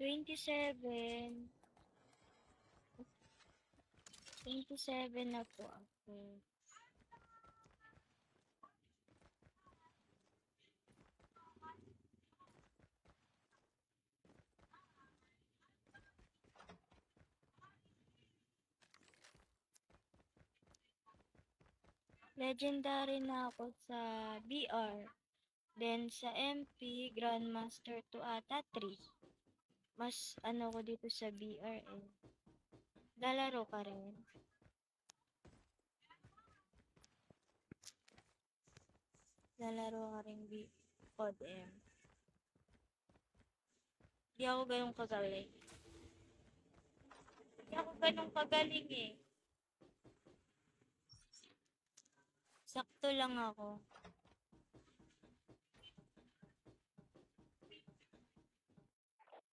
27. 27 na po ako. Legendary na ako sa BR. Then sa MP, Grandmaster 2 ata 3. Mas ano ko dito sa BR eh. Lalaro ka rin. Lalaro ka rin Pod M. Di ako ganun kagaling. Di ako ganun kagaling eh. Sakto lang ako.